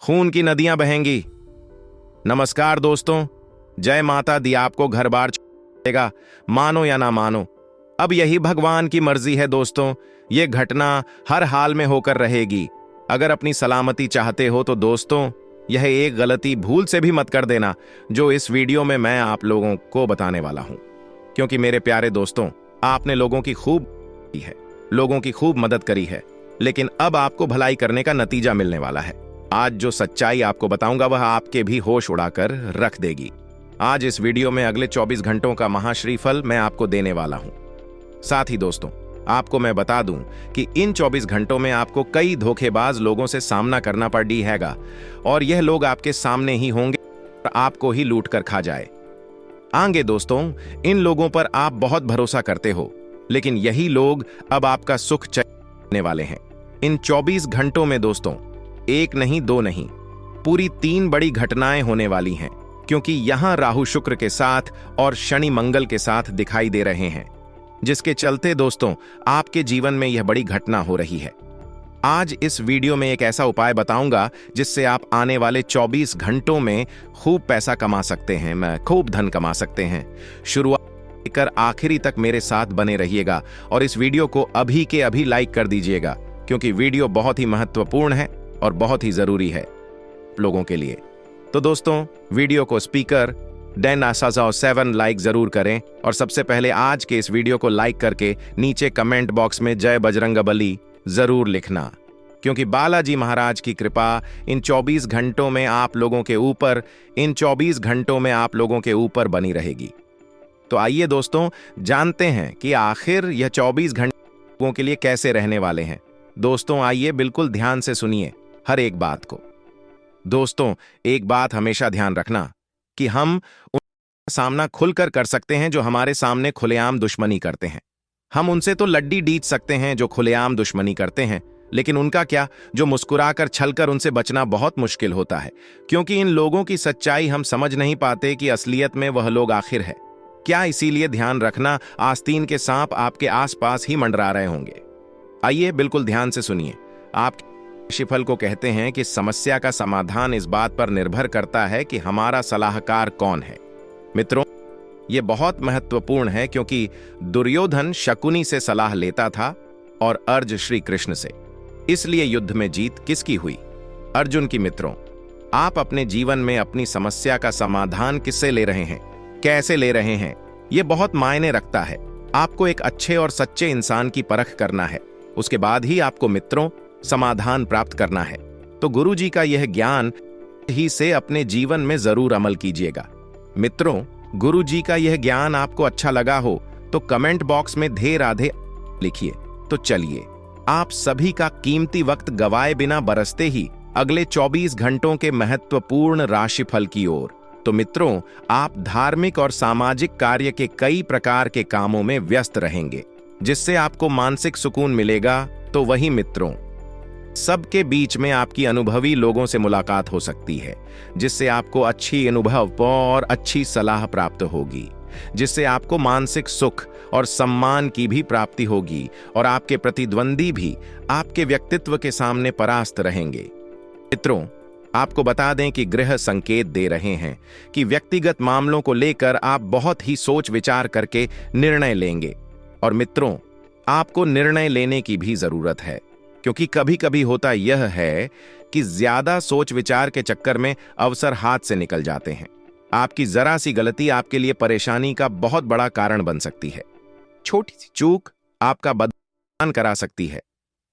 खून की नदियां बहेंगी। नमस्कार दोस्तों, जय माता दी आपको घर बार छोड़ेगा, मानो या ना मानो। अब यही भगवान की मर्जी है दोस्तों, ये घटना हर हाल में होकर रहेगी। अगर अपनी सलामती चाहते हो तो दोस्तों यह एक गलती भूल से भी मत कर देना जो इस वीडियो में मैं आप लोगों को बताने वाला हूं। क्योंकि मेरे प्यारे दोस्तों, आपने लोगों की खूब की है, लोगों की खूब मदद करी है, लेकिन अब आपको भलाई करने का नतीजा मिलने वाला है। आज जो सच्चाई आपको बताऊंगा वह आपके भी होश उड़ाकर रख देगी। आज इस वीडियो में अगले 24 घंटों का महाश्री फल मैं आपको देने वाला हूं। साथ ही दोस्तों, आपको मैं बता दूं कि इन 24 घंटों में आपको कई धोखेबाज लोगों से सामना करना पड़ी हैगा और यह लोग आपके सामने ही होंगे और आपको ही लूट कर खा जाए आगे। दोस्तों, इन लोगों पर आप बहुत भरोसा करते हो, लेकिन यही लोग अब आपका सुख चैन वाले हैं। इन 24 घंटों में दोस्तों एक नहीं, दो नहीं, पूरी 3 बड़ी घटनाएं होने वाली हैं, क्योंकि यहां राहु शुक्र के साथ और शनि मंगल के साथ दिखाई दे रहे हैं, जिसके चलते दोस्तों आपके जीवन में यह बड़ी घटना हो रही है। आज इस वीडियो में एक ऐसा उपाय बताऊंगा जिससे आप आने वाले 24 घंटों में खूब पैसा कमा सकते हैं, खूब धन कमा सकते हैं। शुरुआत लेकर आखिरी तक मेरे साथ बने रहिएगा और इस वीडियो को अभी के अभी लाइक कर दीजिएगा, क्योंकि वीडियो बहुत ही महत्वपूर्ण है और बहुत ही जरूरी है लोगों के लिए। तो दोस्तों, वीडियो को स्पीकर देन आसाजाओ 7 लाइक जरूर करें और सबसे पहले आज के इस वीडियो को लाइक करके नीचे कमेंट बॉक्स में जय बजरंगबली जरूर लिखना, क्योंकि बालाजी महाराज की कृपा इन 24 घंटों में आप लोगों के ऊपर बनी रहेगी। तो आइए दोस्तों जानते हैं कि आखिर यह 24 घंटों के लिए कैसे रहने वाले हैं। दोस्तों आइए बिल्कुल ध्यान से सुनिए हर एक बात को। दोस्तों, एक बात हमेशा ध्यान रखना कि हम उनका सामना खुलकर कर सकते हैं जो हमारे सामने खुलेआम दुश्मनी करते हैं। हम उनसे तो लड्डी डीच सकते हैं जो खुलेआम दुश्मनी करते हैं, लेकिन उनका क्या जो मुस्कुराकर छलकर उनसे बचना बहुत मुश्किल होता है, क्योंकि इन लोगों की सच्चाई हम समझ नहीं पाते कि असलियत में वह लोग आखिर है क्या। इसीलिए ध्यान रखना, आस्तीन के सांप आपके आसपास ही मंडरा रहे होंगे। आइए बिल्कुल ध्यान से सुनिए। आप राशिफल को कहते हैं कि समस्या का समाधान इस बात पर निर्भर करता है कि हमारा सलाहकार कौन है। मित्रों, यह बहुत महत्वपूर्ण है, क्योंकि दुर्योधन शकुनी से सलाह लेता था और अर्जुन श्री कृष्ण से। इसलिए युद्ध में जीत किसकी हुई? अर्जुन की। मित्रों, आप अपने जीवन में अपनी समस्या का समाधान किससे ले रहे हैं, कैसे ले रहे हैं, यह बहुत मायने रखता है। आपको एक अच्छे और सच्चे इंसान की परख करना है, उसके बाद ही आपको मित्रों समाधान प्राप्त करना है। तो गुरु जी का यह ज्ञान ही से अपने जीवन में जरूर अमल कीजिएगा। मित्रों, गुरु जी का यह ज्ञान आपको अच्छा लगा हो तो कमेंट बॉक्स में धे राधे लिखिए। तो चलिए आप सभी का कीमती वक्त गवाए बिना बरसते ही अगले 24 घंटों के महत्वपूर्ण राशिफल की ओर। तो मित्रों, आप धार्मिक और सामाजिक कार्य के कई प्रकार के कामों में व्यस्त रहेंगे, जिससे आपको मानसिक सुकून मिलेगा। तो वही मित्रों, सबके बीच में आपकी अनुभवी लोगों से मुलाकात हो सकती है, जिससे आपको अच्छी अनुभव और अच्छी सलाह प्राप्त होगी, जिससे आपको मानसिक सुख और सम्मान की भी प्राप्ति होगी और आपके प्रतिद्वंदी भी आपके व्यक्तित्व के सामने परास्त रहेंगे। मित्रों, आपको बता दें कि ग्रह संकेत दे रहे हैं कि व्यक्तिगत मामलों को लेकर आप बहुत ही सोच विचार करके निर्णय लेंगे। और मित्रों, आपको निर्णय लेने की भी जरूरत है, क्योंकि कभी कभी होता यह है कि ज्यादा सोच विचार के चक्कर में अवसर हाथ से निकल जाते हैं। आपकी जरा सी गलती आपके लिए परेशानी का बहुत बड़ा कारण बन सकती है। छोटी सी चूक आपका बदनाम करा सकती है।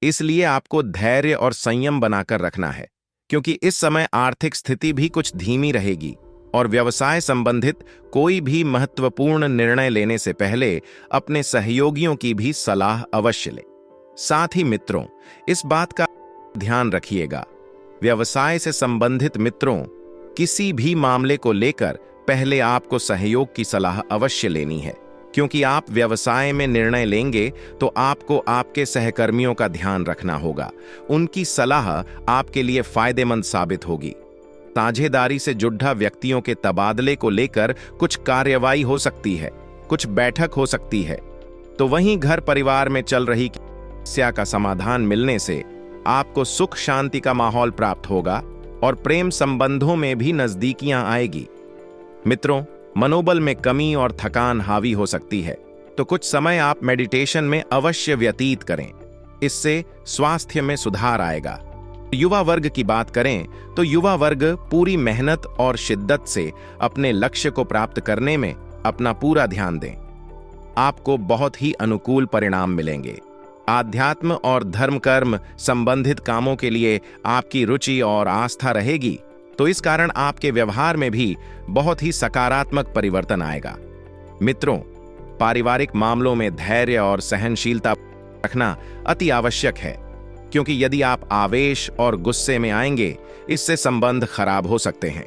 इसलिए आपको धैर्य और संयम बनाकर रखना है, क्योंकि इस समय आर्थिक स्थिति भी कुछ धीमी रहेगी और व्यवसाय संबंधित कोई भी महत्वपूर्ण निर्णय लेने से पहले अपने सहयोगियों की भी सलाह अवश्य लें। साथ ही मित्रों, इस बात का ध्यान रखिएगा, व्यवसाय से संबंधित मित्रों किसी भी मामले को लेकर पहले आपको सहयोग की सलाह अवश्य लेनी है, क्योंकि आप व्यवसाय में निर्णय लेंगे तो आपको आपके सहकर्मियों का ध्यान रखना होगा। उनकी सलाह आपके लिए फायदेमंद साबित होगी। साझेदारी से जुड़ा व्यक्तियों के तबादले को लेकर कुछ कार्यवाही हो सकती है, कुछ बैठक हो सकती है। तो वहीं घर परिवार में चल रही समस्या का समाधान मिलने से आपको सुख शांति का माहौल प्राप्त होगा और प्रेम संबंधों में भी नजदीकियां आएगी। मित्रों, मनोबल में कमी और थकान हावी हो सकती है, तो कुछ समय आप मेडिटेशन में अवश्य व्यतीत करें। इससे स्वास्थ्य में सुधार आएगा। युवा वर्ग की बात करें तो युवा वर्ग पूरी मेहनत और शिद्दत से अपने लक्ष्य को प्राप्त करने में अपना पूरा ध्यान दें। आपको बहुत ही अनुकूल परिणाम मिलेंगे। आध्यात्म और धर्म कर्म संबंधित कामों के लिए आपकी रुचि और आस्था रहेगी, तो इस कारण आपके व्यवहार में भी बहुत ही सकारात्मक परिवर्तन आएगा। मित्रों, पारिवारिक मामलों में धैर्य और सहनशीलता रखना अति आवश्यक है, क्योंकि यदि आप आवेश और गुस्से में आएंगे, इससे संबंध खराब हो सकते हैं,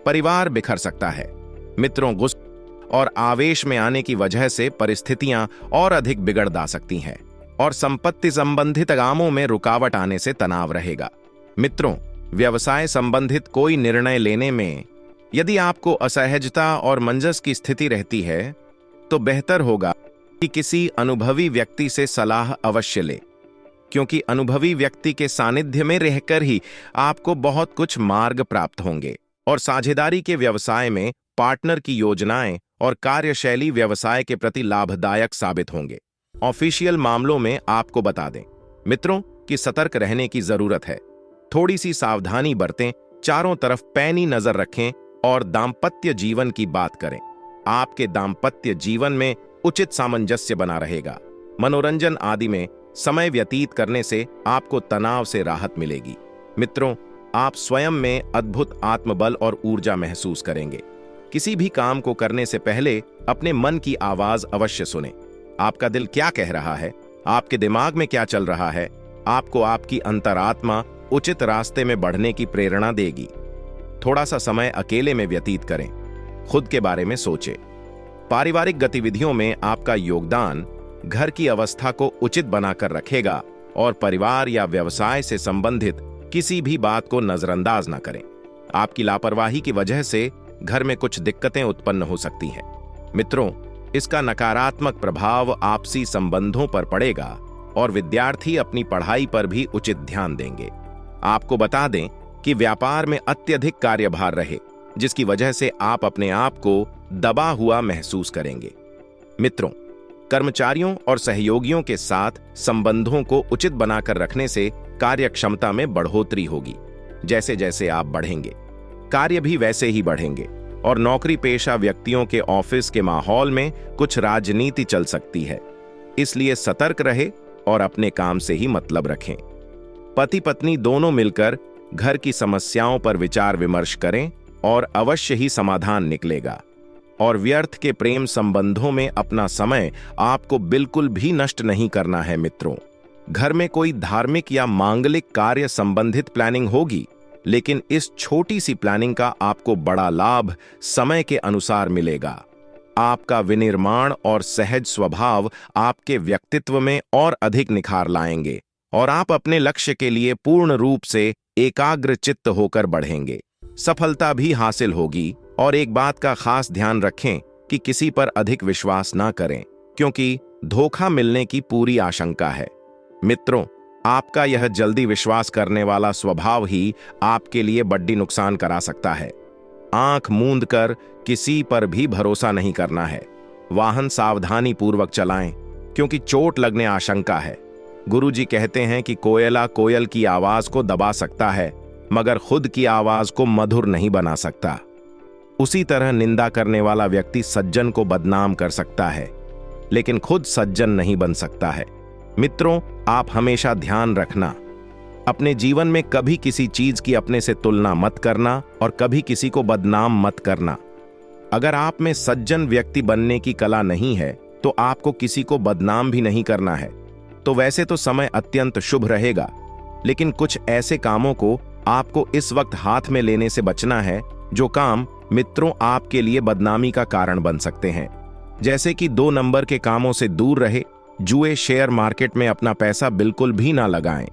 परिवार बिखर सकता है। मित्रों, गुस्से और आवेश में आने की वजह से परिस्थितियां और अधिक बिगड़ जा सकती हैं और संपत्ति संबंधित कामों में रुकावट आने से तनाव रहेगा। मित्रों, व्यवसाय संबंधित कोई निर्णय लेने में यदि आपको असहजता और मंजस की स्थिति रहती है, तो बेहतर होगा कि किसी अनुभवी व्यक्ति से सलाह अवश्य ले, क्योंकि अनुभवी व्यक्ति के सानिध्य में रहकर ही आपको बहुत कुछ मार्ग प्राप्त होंगे और साझेदारी के व्यवसाय में पार्टनर की योजनाएं और कार्यशैली व्यवसाय के प्रति लाभदायक साबित होंगे। ऑफिशियल मामलों में आपको बता दें मित्रों कि सतर्क रहने की जरूरत है। थोड़ी सी सावधानी बरतें, चारों तरफ पैनी नजर रखें और दाम्पत्य जीवन की बात करें। आपके दाम्पत्य जीवन में उचित सामंजस्य बना रहेगा। मनोरंजन आदि में समय व्यतीत करने से आपको तनाव से राहत मिलेगी। मित्रों, आप स्वयं में अद्भुत आत्मबल और ऊर्जा महसूस करेंगे। किसी भी काम को करने से पहले अपने मन की आवाज अवश्य सुनें। आपका दिल क्या कह रहा है, आपके दिमाग में क्या चल रहा है, आपको आपकी अंतरात्मा उचित रास्ते में बढ़ने की प्रेरणा देगी। थोड़ा सा समय अकेले में व्यतीत करें, खुद के बारे में सोचें। पारिवारिक गतिविधियों में आपका योगदान घर की अवस्था को उचित बनाकर रखेगा और परिवार या व्यवसाय से संबंधित किसी भी बात को नजरअंदाज न करें। आपकी लापरवाही की वजह से घर में कुछ दिक्कतें उत्पन्न हो सकती हैं। मित्रों, इसका नकारात्मक प्रभाव आपसी संबंधों पर पड़ेगा और विद्यार्थी अपनी पढ़ाई पर भी उचित ध्यान देंगे। आपको बता दें कि व्यापार में अत्यधिक कार्यभार रहे, जिसकी वजह से आप अपने आप को दबा हुआ महसूस करेंगे। मित्रों, कर्मचारियों और सहयोगियों के साथ संबंधों को उचित बनाकर रखने से कार्यक्षमता में बढ़ोतरी होगी। जैसे जैसे आप बढ़ेंगे, कार्य भी वैसे ही बढ़ेंगे और नौकरी पेशा व्यक्तियों के ऑफिस के माहौल में कुछ राजनीति चल सकती है। इसलिए सतर्क रहे और अपने काम से ही मतलब रखें। पति पत्नी दोनों मिलकर घर की समस्याओं पर विचार विमर्श करें और अवश्य ही समाधान निकलेगा। और व्यर्थ के प्रेम संबंधों में अपना समय आपको बिल्कुल भी नष्ट नहीं करना है। मित्रों, घर में कोई धार्मिक या मांगलिक कार्य संबंधित प्लानिंग होगी, लेकिन इस छोटी सी प्लानिंग का आपको बड़ा लाभ समय के अनुसार मिलेगा। आपका विनिर्माण और सहज स्वभाव आपके व्यक्तित्व में और अधिक निखार लाएंगे और आप अपने लक्ष्य के लिए पूर्ण रूप से एकाग्र चित्त होकर बढ़ेंगे। सफलता भी हासिल होगी। और एक बात का खास ध्यान रखें कि किसी पर अधिक विश्वास ना करें, क्योंकि धोखा मिलने की पूरी आशंका है। मित्रों, आपका यह जल्दी विश्वास करने वाला स्वभाव ही आपके लिए बड़ी नुकसान करा सकता है। आंख मूंद कर किसी पर भी भरोसा नहीं करना है। वाहन सावधानी पूर्वक चलाएं, क्योंकि चोट लगने आशंका है। गुरुजी कहते हैं कि कोयला कोयल की आवाज को दबा सकता है, मगर खुद की आवाज को मधुर नहीं बना सकता। उसी तरह निंदा करने वाला व्यक्ति सज्जन को बदनाम कर सकता है, लेकिन खुद सज्जन नहीं बन सकता है। मित्रों, आप हमेशा ध्यान रखना, अपने जीवन में कभी किसी चीज की अपने से तुलना मत करना और कभी किसी को बदनाम मत करना। अगर आप में सज्जन व्यक्ति बनने की कला नहीं है, तो आपको किसी को बदनाम भी नहीं करना है। तो वैसे तो समय अत्यंत शुभ रहेगा, लेकिन कुछ ऐसे कामों को आपको इस वक्त हाथ में लेने से बचना है, जो काम मित्रों आपके लिए बदनामी का कारण बन सकते हैं। जैसे कि 2 नंबर के कामों से दूर रहे, जुए शेयर मार्केट में अपना पैसा बिल्कुल भी ना लगाएं।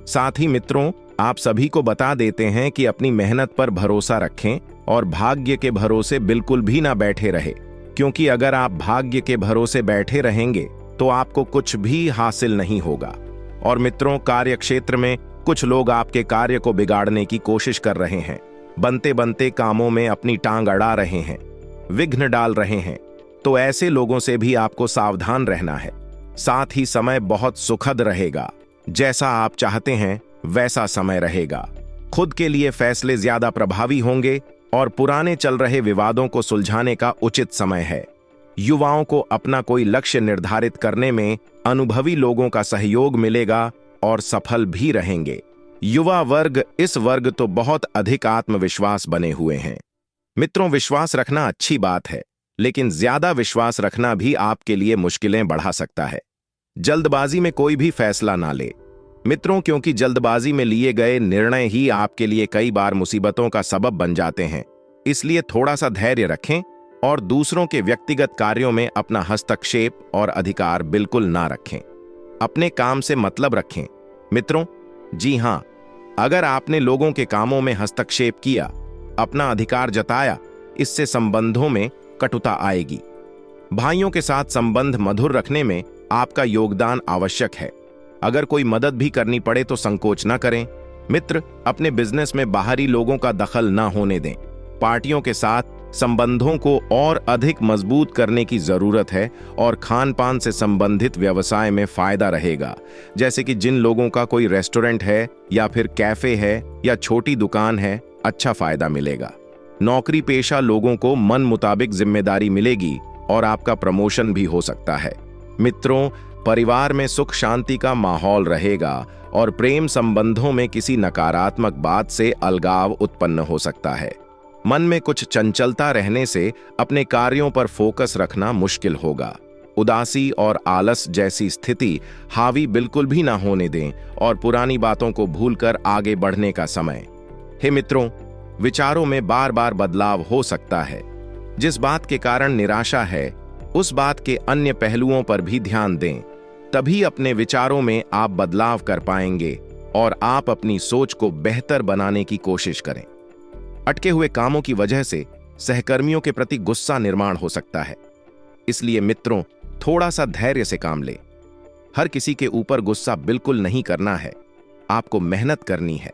साथ ही मित्रों, आप सभी को बता देते हैं कि अपनी मेहनत पर भरोसा रखें और भाग्य के भरोसे बिल्कुल भी ना बैठे रहे, क्योंकि अगर आप भाग्य के भरोसे बैठे रहेंगे तो आपको कुछ भी हासिल नहीं होगा। और मित्रों, कार्यक्षेत्र में कुछ लोग आपके कार्य को बिगाड़ने की कोशिश कर रहे हैं, बनते बनते कामों में अपनी टांग अड़ा रहे हैं, विघ्न डाल रहे हैं। तो ऐसे लोगों से भी आपको सावधान रहना है। साथ ही समय बहुत सुखद रहेगा, जैसा आप चाहते हैं वैसा समय रहेगा। खुद के लिए फैसले ज्यादा प्रभावी होंगे और पुराने चल रहे विवादों को सुलझाने का उचित समय है। युवाओं को अपना कोई लक्ष्य निर्धारित करने में अनुभवी लोगों का सहयोग मिलेगा और सफल भी रहेंगे। युवा वर्ग, इस वर्ग तो बहुत अधिक आत्मविश्वास बने हुए हैं। मित्रों, विश्वास रखना अच्छी बात है, लेकिन ज्यादा विश्वास रखना भी आपके लिए मुश्किलें बढ़ा सकता है। जल्दबाजी में कोई भी फैसला ना ले मित्रों, क्योंकि जल्दबाजी में लिए गए निर्णय ही आपके लिए कई बार मुसीबतों का सबब बन जाते हैं। इसलिए थोड़ा सा धैर्य रखें और दूसरों के व्यक्तिगत कार्यों में अपना हस्तक्षेप और अधिकार बिल्कुल ना रखें। अपने काम से मतलब रखें मित्रों। जी हां, अगर आपने लोगों के कामों में हस्तक्षेप किया, अपना अधिकार जताया, इससे संबंधों में कटुता आएगी। भाइयों के साथ संबंध मधुर रखने में आपका योगदान आवश्यक है। अगर कोई मदद भी करनी पड़े तो संकोच न करें। मित्र, अपने बिजनेस में बाहरी लोगों का दखल न होने दें। पार्टियों के साथ संबंधों को और अधिक मजबूत करने की जरूरत है और खान पान से संबंधित व्यवसाय में फायदा रहेगा। जैसे कि जिन लोगों का कोई रेस्टोरेंट है या फिर कैफे है या छोटी दुकान है, अच्छा फायदा मिलेगा। नौकरी पेशा लोगों को मन मुताबिक जिम्मेदारी मिलेगी और आपका प्रमोशन भी हो सकता है। मित्रों, परिवार में सुख शांति का माहौल रहेगा और प्रेम संबंधों में किसी नकारात्मक बात से अलगाव उत्पन्न हो सकता है। मन में कुछ चंचलता रहने से अपने कार्यों पर फोकस रखना मुश्किल होगा। उदासी और आलस जैसी स्थिति हावी बिल्कुल भी ना होने दें और पुरानी बातों को भूलकर आगे बढ़ने का समय। हे मित्रों, विचारों में बार बार बदलाव हो सकता है। जिस बात के कारण निराशा है, उस बात के अन्य पहलुओं पर भी ध्यान दें। तभी अपने विचारों में आप बदलाव कर पाएंगे और आप अपनी सोच को बेहतर बनाने की कोशिश करें। अटके हुए कामों की वजह से सहकर्मियों के प्रति गुस्सा निर्माण हो सकता है। इसलिए मित्रों, थोड़ा सा धैर्य से काम लें। हर किसी के ऊपर गुस्सा बिल्कुल नहीं करना है। आपको मेहनत करनी है।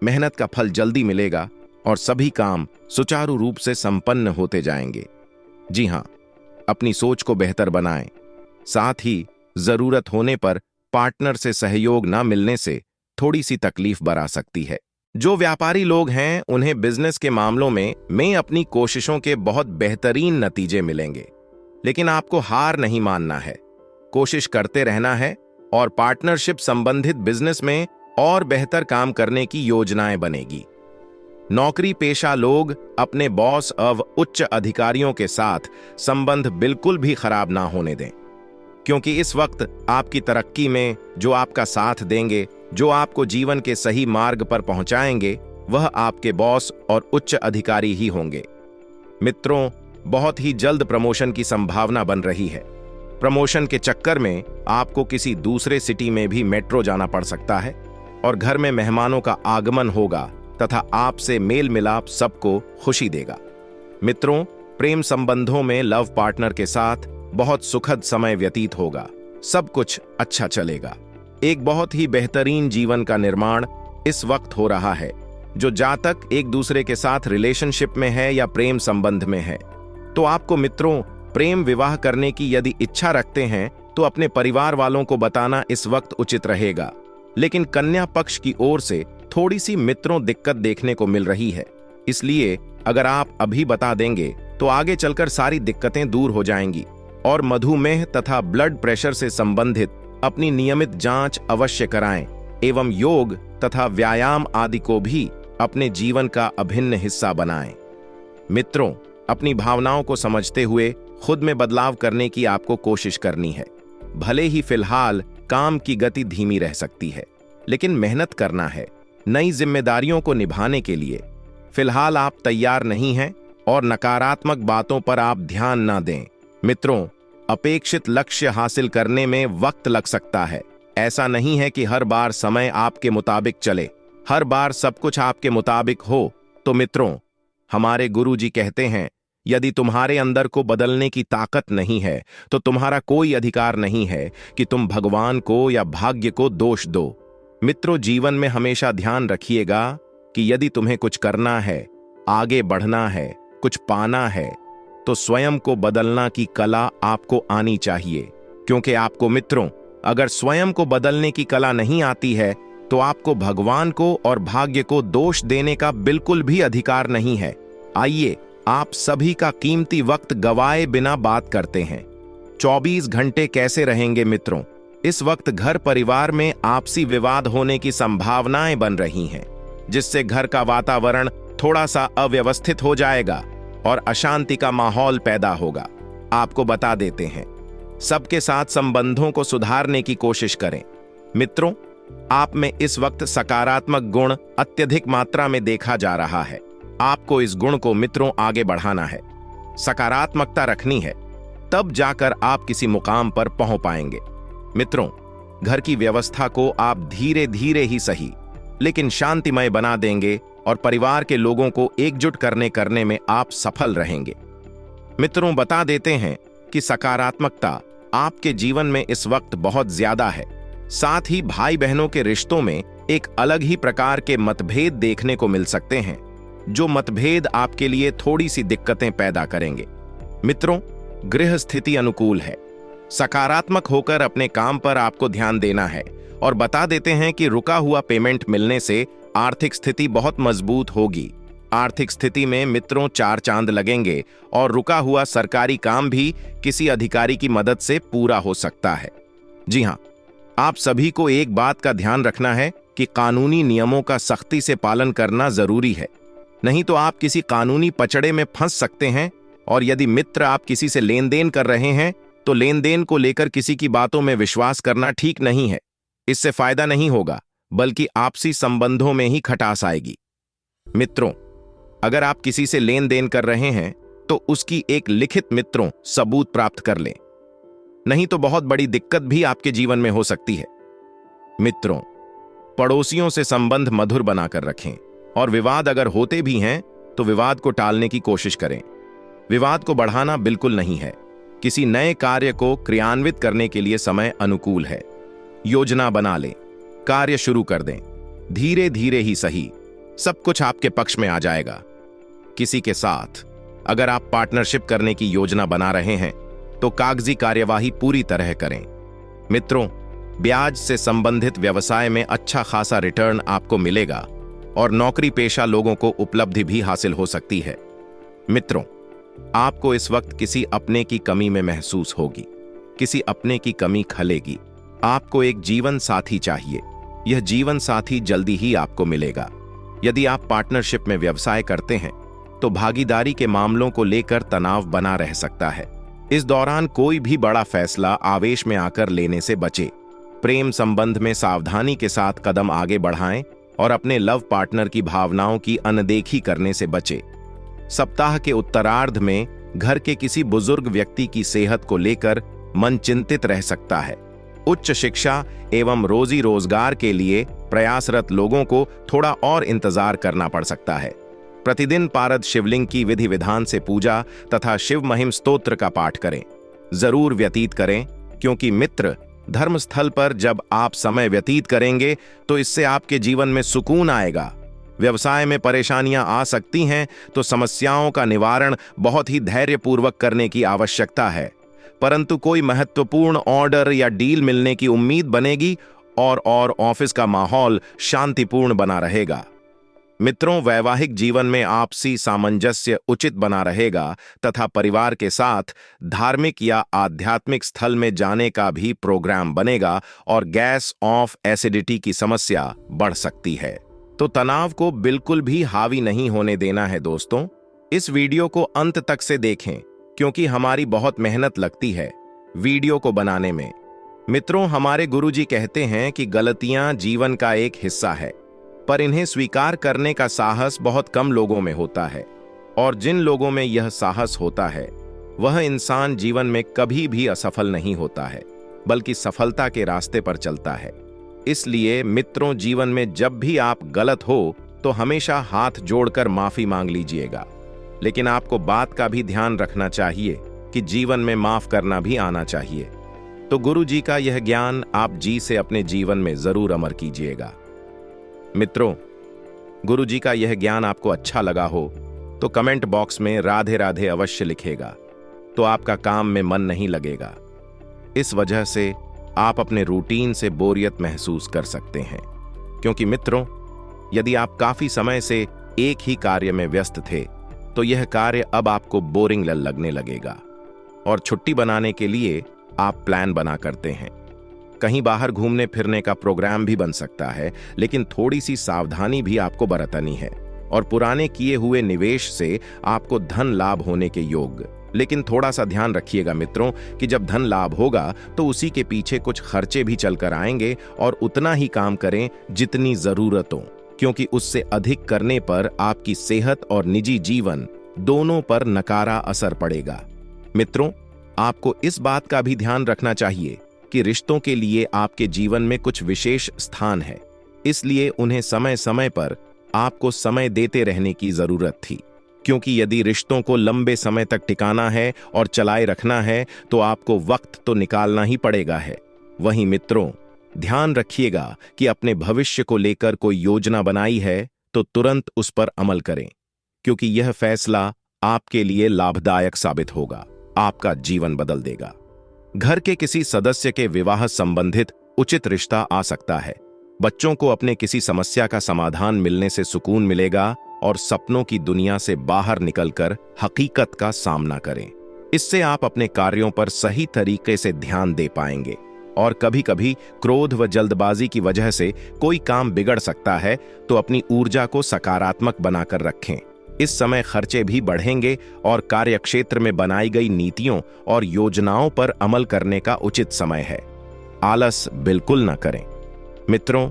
मेहनत का फल जल्दी मिलेगा और सभी काम सुचारू रूप से संपन्न होते जाएंगे। जी हां, अपनी सोच को बेहतर बनाएं। साथ ही जरूरत होने पर पार्टनर से सहयोग न मिलने से थोड़ी सी तकलीफ बरा सकती है। जो व्यापारी लोग हैं, उन्हें बिजनेस के मामलों में अपनी कोशिशों के बहुत बेहतरीन नतीजे मिलेंगे। लेकिन आपको हार नहीं मानना है, कोशिश करते रहना है और पार्टनरशिप संबंधित बिजनेस में और बेहतर काम करने की योजनाएं बनेगी। नौकरी पेशा लोग अपने बॉस और उच्च अधिकारियों के साथ संबंध बिल्कुल भी खराब ना होने दें, क्योंकि इस वक्त आपकी तरक्की में जो आपका साथ देंगे, जो आपको जीवन के सही मार्ग पर पहुंचाएंगे, वह आपके बॉस और उच्च अधिकारी ही होंगे। मित्रों, बहुत ही जल्द प्रमोशन की संभावना बन रही है। प्रमोशन के चक्कर में आपको किसी दूसरे सिटी में भी मेट्रो जाना पड़ सकता है और घर में मेहमानों का आगमन होगा तथा आपसे मेल मिलाप सबको खुशी देगा। मित्रों, प्रेम संबंधों में लव पार्टनर के साथ बहुत सुखद समय व्यतीत होगा। सब कुछ अच्छा चलेगा। एक बहुत ही बेहतरीन जीवन का निर्माण इस वक्त हो रहा है। जो जातक एक दूसरे के साथ रिलेशनशिप में है या प्रेम संबंध में है, तो आपको मित्रों प्रेम विवाह करने की यदि इच्छा रखते हैं तो अपने परिवार वालों को बताना इस वक्त उचित रहेगा। लेकिन कन्या पक्ष की ओर से थोड़ी सी मित्रों दिक्कत देखने को मिल रही है। इसलिए अगर आप अभी बता देंगे तो आगे चलकर सारी दिक्कतें दूर हो जाएंगी। और मधुमेह तथा ब्लड प्रेशर से संबंधित अपनी नियमित जांच अवश्य कराएं एवं योग तथा व्यायाम आदि को भी अपने जीवन का अभिन्न हिस्सा बनाएं। मित्रों, अपनी भावनाओं को समझते हुए खुद में बदलाव करने की आपको कोशिश करनी है। भले ही फिलहाल काम की गति धीमी रह सकती है, लेकिन मेहनत करना है नई जिम्मेदारियों को निभाने के लिए। फिलहाल आप तैयार नहीं हैं और नकारात्मक बातों पर आप ध्यान ना दें। मित्रों, अपेक्षित लक्ष्य हासिल करने में वक्त लग सकता है। ऐसा नहीं है कि हर बार समय आपके मुताबिक चले, हर बार सब कुछ आपके मुताबिक हो। तो मित्रों, हमारे गुरुजी कहते हैं, यदि तुम्हारे अंदर को बदलने की ताकत नहीं है तो तुम्हारा कोई अधिकार नहीं है कि तुम भगवान को या भाग्य को दोष दो। मित्रों, जीवन में हमेशा ध्यान रखिएगा कि यदि तुम्हें कुछ करना है, आगे बढ़ना है, कुछ पाना है, तो स्वयं को बदलना की कला आपको आनी चाहिए। क्योंकि आपको मित्रों, अगर स्वयं को बदलने की कला नहीं आती है तो आपको भगवान को और भाग्य को दोष देने का बिल्कुल भी अधिकार नहीं है। आइए, आप सभी का कीमती वक्त गवाए बिना बात करते हैं। 24 घंटे कैसे रहेंगे मित्रों? इस वक्त घर परिवार में आपसी विवाद होने की संभावनाएं बन रही हैं, जिससे घर का वातावरण थोड़ा सा अव्यवस्थित हो जाएगा और अशांति का माहौल पैदा होगा। आपको बता देते हैं, सबके साथ संबंधों को सुधारने की कोशिश करें। मित्रों, आप में इस वक्त सकारात्मक गुण अत्यधिक मात्रा में देखा जा रहा है। आपको इस गुण को मित्रों आगे बढ़ाना है, सकारात्मकता रखनी है, तब जाकर आप किसी मुकाम पर पहुंच पाएंगे। मित्रों, घर की व्यवस्था को आप धीरे धीरे ही सही लेकिन शांतिमय बना देंगे और परिवार के लोगों को एकजुट करने में आप सफल रहेंगे। मित्रों, बता देते हैं कि सकारात्मकता आपके जीवन में इस वक्त बहुत ज्यादा है। साथ ही भाई बहनों के रिश्तों में एक अलग ही प्रकार के मतभेद देखने को मिल सकते हैं, जो मतभेद आपके लिए थोड़ी सी दिक्कतें पैदा करेंगे। मित्रों, गृह स्थिति अनुकूल है। सकारात्मक होकर अपने काम पर आपको ध्यान देना है और बता देते हैं कि रुका हुआ पेमेंट मिलने से आर्थिक स्थिति बहुत मजबूत होगी। आर्थिक स्थिति में मित्रों 4 चांद लगेंगे और रुका हुआ सरकारी काम भी किसी अधिकारी की मदद से पूरा हो सकता है। जी हां, आप सभी को एक बात का ध्यान रखना है कि कानूनी नियमों का सख्ती से पालन करना जरूरी है, नहीं तो आप किसी कानूनी पचड़े में फंस सकते हैं। और यदि मित्र आप किसी से लेन देन कर रहे हैं तो लेन देन को लेकर किसी की बातों में विश्वास करना ठीक नहीं है। इससे फायदा नहीं होगा, बल्कि आपसी संबंधों में ही खटास आएगी। मित्रों, अगर आप किसी से लेन देन कर रहे हैं तो उसकी एक लिखित मित्रों सबूत प्राप्त कर लें, नहीं तो बहुत बड़ी दिक्कत भी आपके जीवन में हो सकती है। मित्रों, पड़ोसियों से संबंध मधुर बनाकर रखें और विवाद अगर होते भी हैं तो विवाद को टालने की कोशिश करें। विवाद को बढ़ाना बिल्कुल नहीं है। किसी नए कार्य को क्रियान्वित करने के लिए समय अनुकूल है। योजना बना लें, कार्य शुरू कर दें, धीरे धीरे ही सही, सब कुछ आपके पक्ष में आ जाएगा। किसी के साथ अगर आप पार्टनरशिप करने की योजना बना रहे हैं तो कागजी कार्यवाही पूरी तरह करें। मित्रों, ब्याज से संबंधित व्यवसाय में अच्छा खासा रिटर्न आपको मिलेगा और नौकरी पेशा लोगों को उपलब्धि भी हासिल हो सकती है। मित्रों, आपको इस वक्त किसी अपने की कमी में महसूस होगी, किसी अपने की कमी खलेगी। आपको एक जीवन साथी चाहिए। यह जीवन साथी जल्दी ही आपको मिलेगा। यदि आप पार्टनरशिप में व्यवसाय करते हैं तो भागीदारी के मामलों को लेकर तनाव बना रह सकता है। इस दौरान कोई भी बड़ा फैसला आवेश में आकर लेने से बचे। प्रेम संबंध में सावधानी के साथ कदम आगे बढ़ाएं और अपने लव पार्टनर की भावनाओं की अनदेखी करने से बचे। सप्ताह के उत्तरार्ध में घर के किसी बुजुर्ग व्यक्ति की सेहत को लेकर मन चिंतित रह सकता है। उच्च शिक्षा एवं रोजी रोजगार के लिए प्रयासरत लोगों को थोड़ा और इंतजार करना पड़ सकता है। प्रतिदिन पारद शिवलिंग की विधि विधान से पूजा तथा शिव महिम स्तोत्र का पाठ करें। जरूर व्यतीत करें, क्योंकि मित्र, धर्मस्थल पर जब आप समय व्यतीत करेंगे तो इससे आपके जीवन में सुकून आएगा। व्यवसाय में परेशानियां आ सकती हैं तो समस्याओं का निवारण बहुत ही धैर्यपूर्वक करने की आवश्यकता है, परंतु कोई महत्वपूर्ण ऑर्डर या डील मिलने की उम्मीद बनेगी और ऑफिस का माहौल शांतिपूर्ण बना रहेगा। मित्रों, वैवाहिक जीवन में आपसी सामंजस्य उचित बना रहेगा तथा परिवार के साथ धार्मिक या आध्यात्मिक स्थल में जाने का भी प्रोग्राम बनेगा और गैस ऑफ एसिडिटी की समस्या बढ़ सकती है। तो तनाव को बिल्कुल भी हावी नहीं होने देना है। दोस्तों, इस वीडियो को अंत तक से देखें, क्योंकि हमारी बहुत मेहनत लगती है वीडियो को बनाने में। मित्रों, हमारे गुरुजी कहते हैं कि गलतियां जीवन का एक हिस्सा है, पर इन्हें स्वीकार करने का साहस बहुत कम लोगों में होता है, और जिन लोगों में यह साहस होता है वह इंसान जीवन में कभी भी असफल नहीं होता है, बल्कि सफलता के रास्ते पर चलता है। इसलिए मित्रों, जीवन में जब भी आप गलत हो तो हमेशा हाथ जोड़कर माफी मांग लीजिएगा, लेकिन आपको बात का भी ध्यान रखना चाहिए कि जीवन में माफ करना भी आना चाहिए। तो गुरु जी का यह ज्ञान आप जी से अपने जीवन में जरूर अमर कीजिएगा। मित्रों, गुरु जी का यह ज्ञान आपको अच्छा लगा हो तो कमेंट बॉक्स में राधे राधे अवश्य लिखेगा, तो आपका काम में मन नहीं लगेगा। इस वजह से आप अपने रूटीन से बोरियत महसूस कर सकते हैं, क्योंकि मित्रों, यदि आप काफी समय से एक ही कार्य में व्यस्त थे तो यह कार्य अब आपको बोरिंग लगने लगेगा और छुट्टी बनाने के लिए आप प्लान बना करते हैं। कहीं बाहर घूमने फिरने का प्रोग्राम भी बन सकता है, लेकिन थोड़ी सी सावधानी भी आपको बरतनी है और पुराने किए हुए निवेश से आपको धन लाभ होने के योग। लेकिन थोड़ा सा ध्यान रखिएगा मित्रों कि जब धन लाभ होगा तो उसी के पीछे कुछ खर्चे भी चलकर आएंगे और उतना ही काम करें जितनी जरूरत हो, क्योंकि उससे अधिक करने पर आपकी सेहत और निजी जीवन दोनों पर नकारा असर पड़ेगा। मित्रों, आपको इस बात का भी ध्यान रखना चाहिए कि रिश्तों के लिए आपके जीवन में कुछ विशेष स्थान है, इसलिए उन्हें समय समय पर आपको समय देते रहने की जरूरत थी, क्योंकि यदि रिश्तों को लंबे समय तक टिकाना है और चलाए रखना है तो आपको वक्त तो निकालना ही पड़ेगा है। वहीं मित्रों, ध्यान रखिएगा कि अपने भविष्य को लेकर कोई योजना बनाई है तो तुरंत उस पर अमल करें, क्योंकि यह फैसला आपके लिए लाभदायक साबित होगा, आपका जीवन बदल देगा। घर के किसी सदस्य के विवाह संबंधित उचित रिश्ता आ सकता है। बच्चों को अपने किसी समस्या का समाधान मिलने से सुकून मिलेगा और सपनों की दुनिया से बाहर निकलकर हकीकत का सामना करें। इससे आप अपने कार्यों पर सही तरीके से ध्यान दे पाएंगे और कभी कभी क्रोध व जल्दबाजी की वजह से कोई काम बिगड़ सकता है, तो अपनी ऊर्जा को सकारात्मक बनाकर रखें। इस समय खर्चे भी बढ़ेंगे और कार्यक्षेत्र में बनाई गई नीतियों और योजनाओं पर अमल करने का उचित समय है। आलस बिल्कुल न करें। मित्रों,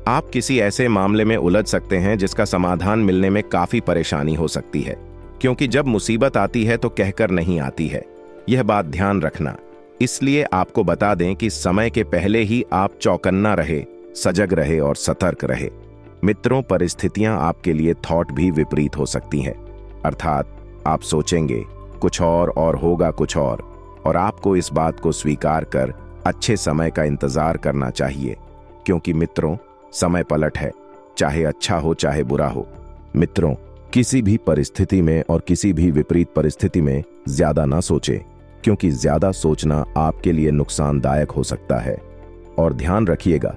आप किसी ऐसे मामले में उलझ सकते हैं जिसका समाधान मिलने में काफी परेशानी हो सकती है, क्योंकि जब मुसीबत आती है तो कहकर नहीं आती है, यह बात ध्यान रखना। इसलिए आपको बता दें कि समय के पहले ही आप चौकन्ना रहे, सजग रहे और सतर्क रहे। मित्रों, परिस्थितियां आपके लिए थॉट भी विपरीत हो सकती हैं, अर्थात आप सोचेंगे कुछ और होगा कुछ और आपको इस बात को स्वीकार कर अच्छे समय का इंतजार करना चाहिए, क्योंकि मित्रों, समय पलट है, चाहे अच्छा हो चाहे बुरा हो। मित्रों, किसी भी परिस्थिति में और किसी भी विपरीत परिस्थिति में ज्यादा ना सोचें, क्योंकि ज्यादा सोचना आपके लिए नुकसानदायक हो सकता है। और ध्यान रखिएगा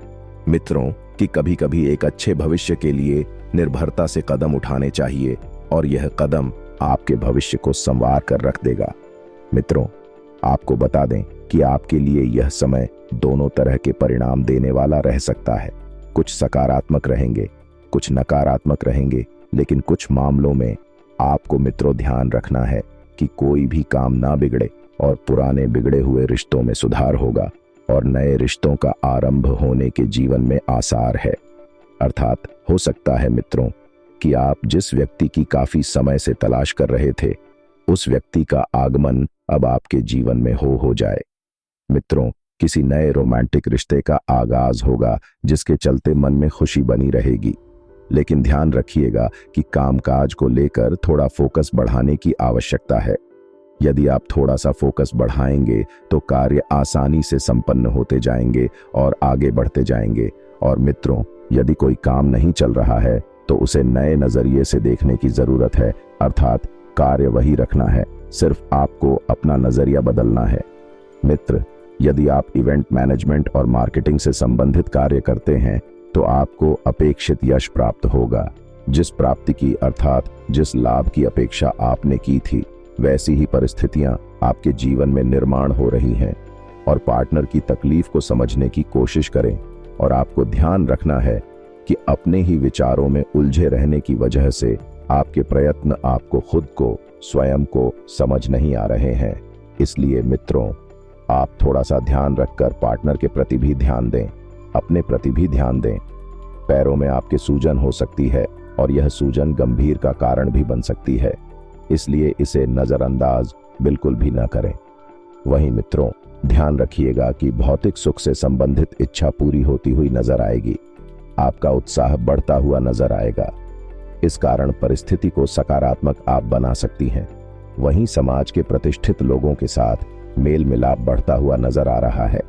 मित्रों कि कभी कभी एक अच्छे भविष्य के लिए निर्भरता से कदम उठाने चाहिए और यह कदम आपके भविष्य को संवार कर रख देगा। मित्रों, आपको बता दें कि आपके लिए यह समय दोनों तरह के परिणाम देने वाला रह सकता है। कुछ सकारात्मक रहेंगे, कुछ नकारात्मक रहेंगे, लेकिन कुछ मामलों में आपको मित्रों ध्यान रखना है कि कोई भी काम ना बिगड़े और पुराने बिगड़े हुए रिश्तों में सुधार होगा और नए रिश्तों का आरंभ होने के जीवन में आसार है। अर्थात हो सकता है मित्रों कि आप जिस व्यक्ति की काफी समय से तलाश कर रहे थे, उस व्यक्ति का आगमन अब आपके जीवन में हो जाए। मित्रों, किसी नए रोमांटिक रिश्ते का आगाज होगा जिसके चलते मन में खुशी बनी रहेगी, लेकिन ध्यान रखिएगा कि कामकाज को लेकर थोड़ा फोकस बढ़ाने की आवश्यकता है। यदि आप थोड़ा सा फोकस बढ़ाएंगे तो कार्य आसानी से संपन्न होते जाएंगे और आगे बढ़ते जाएंगे। और मित्रों, यदि कोई काम नहीं चल रहा है तो उसे नए नजरिए से देखने की जरूरत है, अर्थात कार्य वही रखना है, सिर्फ आपको अपना नजरिया बदलना है। मित्र, यदि आप इवेंट मैनेजमेंट और मार्केटिंग से संबंधित कार्य करते हैं तो आपको अपेक्षित यश प्राप्त होगा। जिस प्राप्ति की अर्थात जिस लाभ की अपेक्षा आपने की थी, वैसी ही परिस्थितियां आपके जीवन में निर्माण हो रही हैं। और पार्टनर की तकलीफ को समझने की कोशिश करें। और आपको ध्यान रखना है कि अपने ही विचारों में उलझे रहने की वजह से आपके प्रयत्न आपको खुद को, स्वयं को समझ नहीं आ रहे हैं। इसलिए मित्रों, आप थोड़ा सा ध्यान रखकर पार्टनर के प्रति भी ध्यान दें, अपने प्रति भी ध्यान दें। पैरों में आपके सूजन हो सकती है और यह सूजन गंभीर का कारण भी बन सकती है, इसलिए इसे नजरअंदाज बिल्कुल भी न करें। वहीं मित्रों, ध्यान रखिएगा कि भौतिक सुख से संबंधित इच्छा पूरी होती हुई नजर आएगी। आपका उत्साह बढ़ता हुआ नजर आएगा। इस कारण परिस्थिति को सकारात्मक आप बना सकती हैं। वहीं समाज के प्रतिष्ठित लोगों के साथ मेल मिलाप बढ़ता हुआ नजर आ रहा है।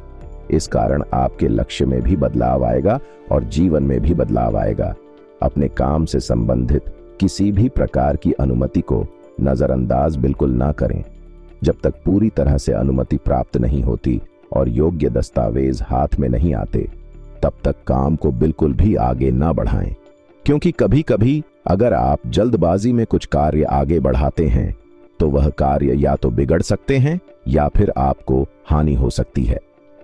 इस कारण आपके लक्ष्य में भी बदलाव आएगा और जीवन में भी बदलाव आएगा। अपने काम से संबंधित किसी भी प्रकार की अनुमति को नजरअंदाज बिल्कुल ना करें। जब तक पूरी तरह से अनुमति प्राप्त नहीं होती और योग्य दस्तावेज हाथ में नहीं आते, तब तक काम को बिल्कुल भी आगे ना बढ़ाएं। क्योंकि कभी कभी अगर आप जल्दबाजी में कुछ कार्य आगे बढ़ाते हैं तो वह कार्य या तो बिगड़ सकते हैं या फिर आपको हानि हो सकती है।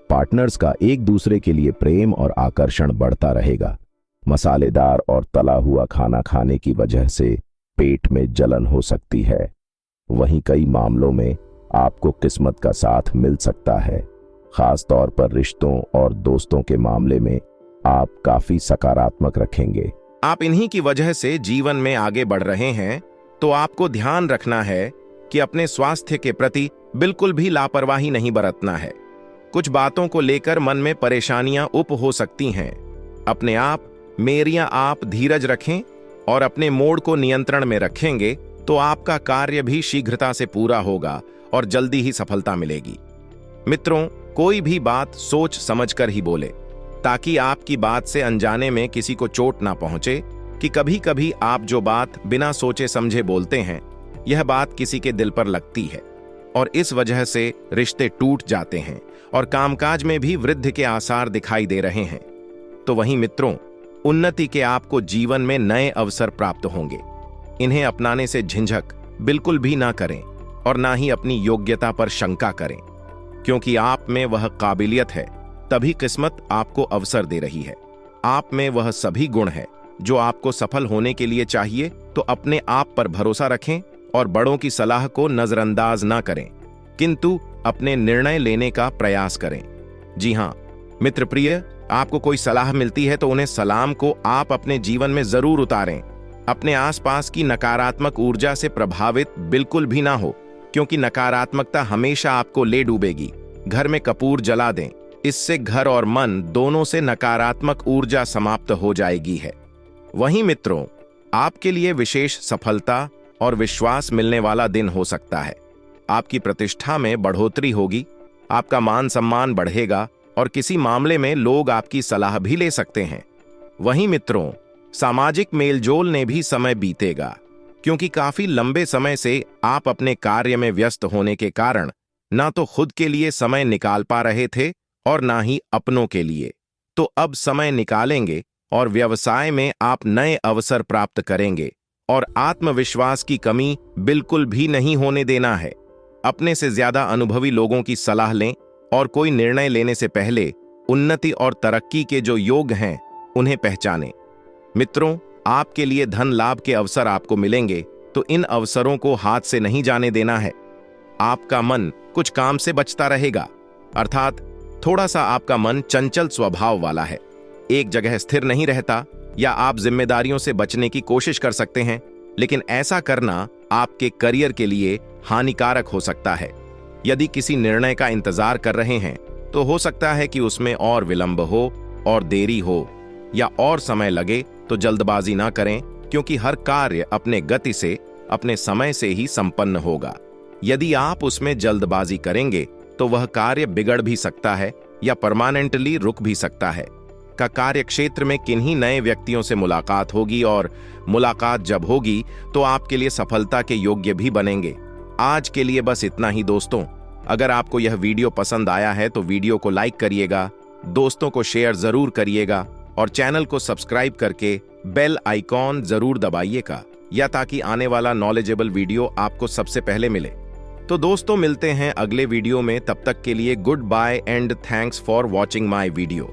पार्टनर्स का एक दूसरे के लिए प्रेम और आकर्षण बढ़ता रहेगा। मसालेदार और तला हुआ खाना खाने की वजह से पेट में जलन हो सकती है। वहीं कई मामलों में आपको किस्मत का साथ मिल सकता है। खास तौर पर रिश्तों और दोस्तों के मामले में आप काफी सकारात्मक रखेंगे। आप इन्हीं की वजह से जीवन में आगे बढ़ रहे हैं, तो आपको ध्यान रखना है कि अपने स्वास्थ्य के प्रति बिल्कुल भी लापरवाही नहीं बरतना है। कुछ बातों को लेकर मन में परेशानियां हो सकती हैं। अपने आप मेरियां आप धीरज रखें और अपने मोड को नियंत्रण में रखेंगे तो आपका कार्य भी शीघ्रता से पूरा होगा और जल्दी ही सफलता मिलेगी। मित्रों, कोई भी बात सोच समझकर ही बोले, ताकि आपकी बात से अनजाने में किसी को चोट ना पहुंचे। कि कभी कभी आप जो बात बिना सोचे समझे बोलते हैं, यह बात किसी के दिल पर लगती है और इस वजह से रिश्ते टूट जाते हैं और कामकाज में भी वृद्धि के आसार दिखाई दे रहे हैं। तो वहीं मित्रों, उन्नति के आपको जीवन में नए अवसर प्राप्त होंगे। इन्हें अपनाने से झिझक बिल्कुल भी ना करें और ना ही अपनी योग्यता पर शंका करें, क्योंकि आप में वह काबिलियत है, तभी किस्मत आपको अवसर दे रही है। आप में वह सभी गुण है जो आपको सफल होने के लिए चाहिए। तो अपने आप पर भरोसा रखें और बड़ों की सलाह को नजरअंदाज ना करें, किंतु अपने निर्णय लेने का प्रयास करें। जी हाँ मित्र प्रिय, आपको कोई सलाह मिलती है तो उन्हें सलाम को आप अपने जीवन में जरूर उतारें। अपने आसपास की नकारात्मक ऊर्जा से प्रभावित बिल्कुल भी ना हो, क्योंकि नकारात्मकता हमेशा आपको ले डूबेगी। घर में कपूर जला दें, इससे घर और मन दोनों से नकारात्मक ऊर्जा समाप्त हो जाएगी है। वहीं मित्रों, आपके लिए विशेष सफलता और विश्वास मिलने वाला दिन हो सकता है। आपकी प्रतिष्ठा में बढ़ोतरी होगी, आपका मान सम्मान बढ़ेगा और किसी मामले में लोग आपकी सलाह भी ले सकते हैं। वहीं मित्रों, सामाजिक मेलजोल ने भी समय बीतेगा, क्योंकि काफी लंबे समय से आप अपने कार्य में व्यस्त होने के कारण ना तो खुद के लिए समय निकाल पा रहे थे और ना ही अपनों के लिए। तो अब समय निकालेंगे और व्यवसाय में आप नए अवसर प्राप्त करेंगे और आत्मविश्वास की कमी बिल्कुल भी नहीं होने देना है। अपने से ज्यादा अनुभवी लोगों की सलाह लें और कोई निर्णय लेने से पहले उन्नति और तरक्की के जो योग हैं उन्हें पहचानें। मित्रों, आपके लिए धन लाभ के अवसर आपको मिलेंगे, तो इन अवसरों को हाथ से नहीं जाने देना है। आपका मन कुछ काम से बचता रहेगा, अर्थात थोड़ा सा आपका मन चंचल स्वभाव वाला है, एक जगह स्थिर नहीं रहता, या आप जिम्मेदारियों से बचने की कोशिश कर सकते हैं, लेकिन ऐसा करना आपके करियर के लिए हानिकारक हो सकता है। यदि किसी निर्णय का इंतजार कर रहे हैं तो हो सकता है कि उसमें और विलंब हो और देरी हो या और समय लगे, तो जल्दबाजी ना करें, क्योंकि हर कार्य अपने गति से, अपने समय से ही संपन्न होगा। यदि आप उसमें जल्दबाजी करेंगे तो वह कार्य बिगड़ भी सकता है या परमानेंटली रुक भी सकता है। का कार्य क्षेत्र में किन्हीं नए व्यक्तियों से मुलाकात होगी और मुलाकात जब होगी तो आपके लिए सफलता के योग्य भी बनेंगे। आज के लिए बस इतना ही दोस्तों। अगर आपको यह वीडियो पसंद आया है तो वीडियो को लाइक करिएगा, दोस्तों को शेयर जरूर करिएगा और चैनल को सब्सक्राइब करके बेल आइकॉन जरूर दबाइएगा, या ताकि आने वाला नॉलेजेबल वीडियो आपको सबसे पहले मिले। तो दोस्तों, मिलते हैं अगले वीडियो में। तब तक के लिए good bye and thanks for watching my video.